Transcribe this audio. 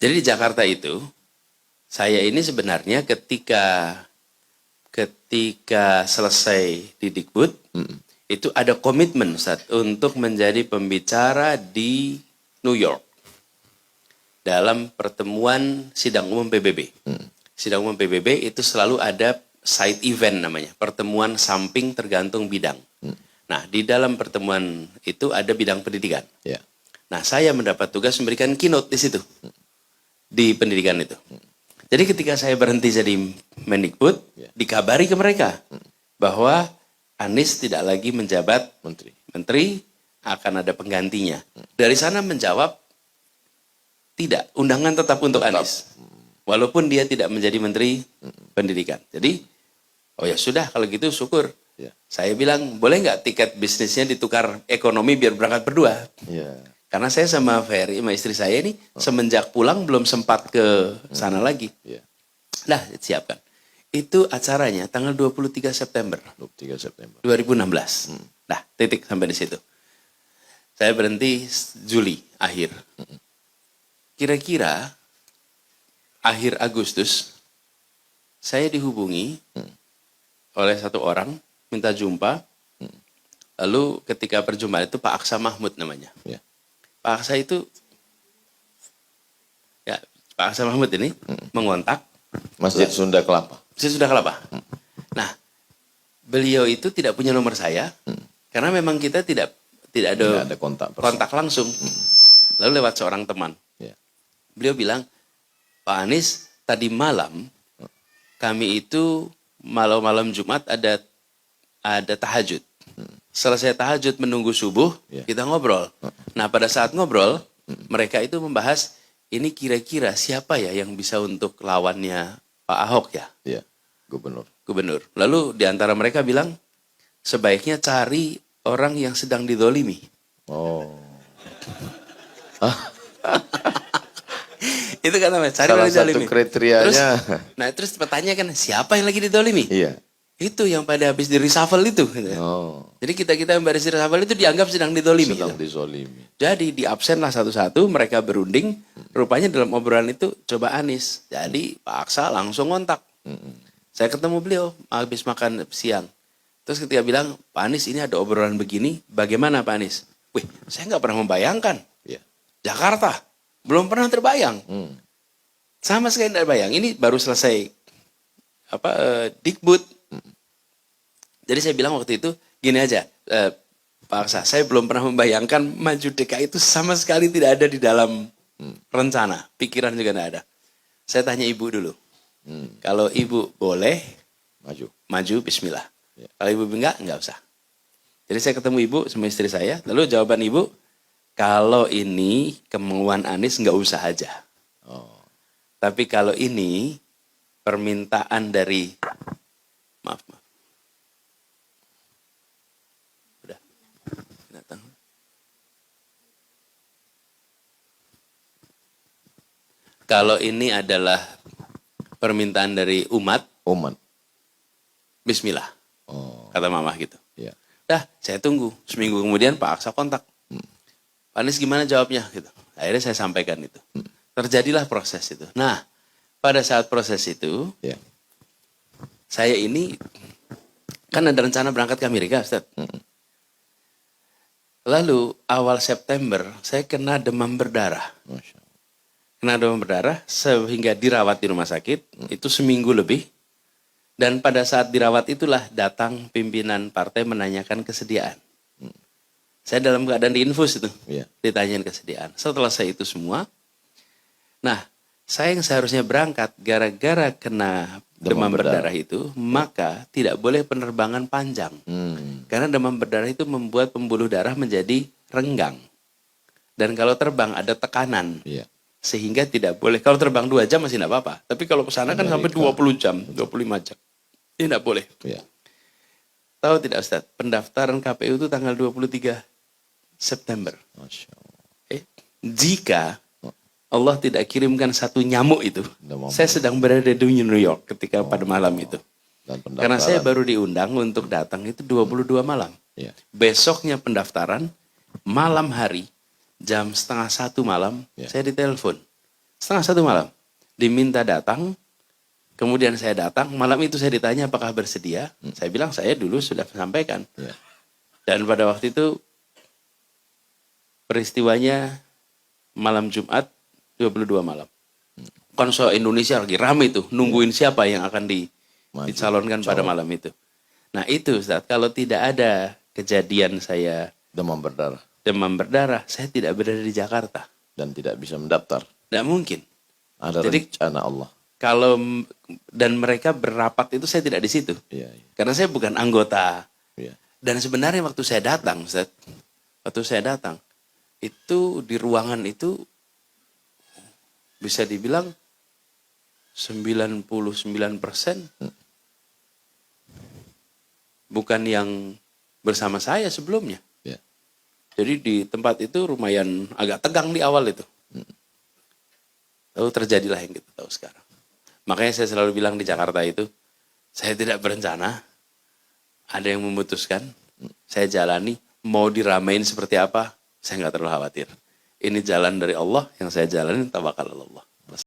Jadi di Jakarta itu, saya ini sebenarnya ketika selesai di Dikbud, itu ada komitmen Ustaz, untuk menjadi pembicara di New York dalam pertemuan sidang umum PBB. Sidang umum PBB itu selalu ada side event namanya, pertemuan samping tergantung bidang. Nah, di dalam pertemuan itu ada bidang pendidikan. Ya. Nah, saya mendapat tugas memberikan keynote di situ, di pendidikan itu. Jadi ketika saya berhenti jadi Mendikbud, dikabari ke mereka bahwa Anies tidak lagi menjabat menteri, akan ada penggantinya. Dari sana menjawab, tidak, undangan tetap untuk Anies. Walaupun dia tidak menjadi menteri pendidikan. Jadi, oh ya sudah kalau gitu syukur. Ya. Saya bilang, boleh nggak tiket bisnisnya ditukar ekonomi biar berangkat berdua? Ya. Karena saya sama Ferry, sama istri saya ini, semenjak pulang belum sempat ke sana lagi. Ya. Nah, siapkan. Itu acaranya tanggal 23 September. 23 September. 2016. Nah, titik sampai di situ. Saya berhenti Juli akhir. Kira-kira akhir Agustus, saya dihubungi oleh satu orang, minta jumpa. Lalu ketika perjumpaan itu Pak Aksa Mahmud namanya. Ya. Pak Aksa itu, ya Pak Aksa Mahmud ini mengontak Masjid Sunda Kelapa. Masjid Sunda Kelapa. Nah, beliau itu tidak punya nomor saya, karena memang kita tidak ada kontak langsung. Lalu lewat seorang teman. Ya. Beliau bilang, Pak Anies, tadi malam kami itu malam Jumat ada tahajud. Selesai tahajud menunggu subuh, kita ngobrol. Nah, pada saat ngobrol, mereka itu membahas, ini kira-kira siapa ya yang bisa untuk lawannya Pak Ahok ya? Iya, gubernur. Lalu di antara mereka bilang, sebaiknya cari orang yang sedang didolimi. Oh. Itu kata mereka, cari Salah orang satu didolimi. kriterianya. Terus pertanyaan, siapa yang lagi didolimi? Iya. Itu yang pada habis di reshuffle itu. Oh. Jadi kita yang baris di reshuffle itu dianggap sedang didolimi. Sedang dizolimi. Jadi di absen lah satu-satu, mereka berunding. Rupanya dalam obrolan itu coba Anies. Jadi Pak Aksa langsung ngontak. Saya ketemu beliau habis makan siang. Terus ketika bilang, Pak Anies ini ada obrolan begini, bagaimana Pak Anies? Wih, saya nggak pernah membayangkan. Ya. Jakarta, belum pernah terbayang. Sama sekali tidak bayang. Ini baru selesai Dikbud. Jadi saya bilang waktu itu, gini aja, Pak Aksa, saya belum pernah membayangkan maju DKI itu sama sekali tidak ada di dalam rencana. Pikiran juga tidak ada. Saya tanya ibu dulu. Kalau ibu boleh, maju bismillah. Ya. Kalau ibu enggak usah. Jadi saya ketemu ibu sama istri saya, lalu jawaban ibu, kalau ini kemauan Anies enggak usah aja. Oh. Tapi kalau ini permintaan dari, maaf. Kalau ini adalah permintaan dari umat, bismillah, kata mama gitu. Ya. Dah, saya tunggu. Seminggu kemudian Pak Aksa kontak. Pak Anies gimana jawabnya? Gitu. Akhirnya saya sampaikan itu. Terjadilah proses itu. Nah, pada saat proses itu, saya ini, kan ada rencana berangkat ke Amerika, Ustaz. Lalu, awal September, saya kena demam berdarah. Kena demam berdarah sehingga dirawat di rumah sakit itu seminggu lebih, dan pada saat dirawat itulah datang pimpinan partai menanyakan kesediaan. Saya dalam keadaan diinfus itu, ditanyain kesediaan. Setelah saya itu semua, nah saya yang seharusnya berangkat gara-gara kena demam berdarah itu, maka tidak boleh penerbangan panjang, karena demam berdarah itu membuat pembuluh darah menjadi renggang, dan kalau terbang ada tekanan. Sehingga tidak boleh. Kalau terbang 2 jam masih tidak apa-apa. Tapi kalau ke sana kan sampai 20 jam, 25 jam. Ini tidak boleh. Tahu tidak Ustaz, pendaftaran KPU itu tanggal 23 September. Jika Allah tidak kirimkan satu nyamuk itu, saya sedang berada di New York ketika pada malam itu. Karena saya baru diundang untuk datang itu 22 malam. Besoknya pendaftaran, malam hari, jam 12:30 malam, saya ditelepon. 1:30 malam. Diminta datang, kemudian saya datang, malam itu saya ditanya apakah bersedia. Saya bilang saya dulu sudah sampaikan. Ya. Dan pada waktu itu peristiwanya malam Jumat 22 malam. Konsul Indonesia lagi rame tuh, nungguin siapa yang akan dicalonkan pada malam itu. Nah itu Ustaz, kalau tidak ada kejadian saya Demam berdarah. saya tidak berada di Jakarta. Dan tidak bisa mendaftar. Tidak mungkin. Ada Jadi, rencana Allah. Dan mereka berapat itu saya tidak di situ. Iya, iya. Karena saya bukan anggota. Iya. Dan sebenarnya waktu saya datang, Ustaz, itu di ruangan itu bisa dibilang 99% bukan yang bersama saya sebelumnya. Ya. Jadi di tempat itu lumayan agak tegang di awal itu. Lalu terjadilah yang kita tahu sekarang. Makanya saya selalu bilang di Jakarta itu, saya tidak berencana, ada yang memutuskan, saya jalani, mau diramein seperti apa, saya nggak terlalu khawatir. Ini jalan dari Allah, yang saya jalanin tawakal Allah.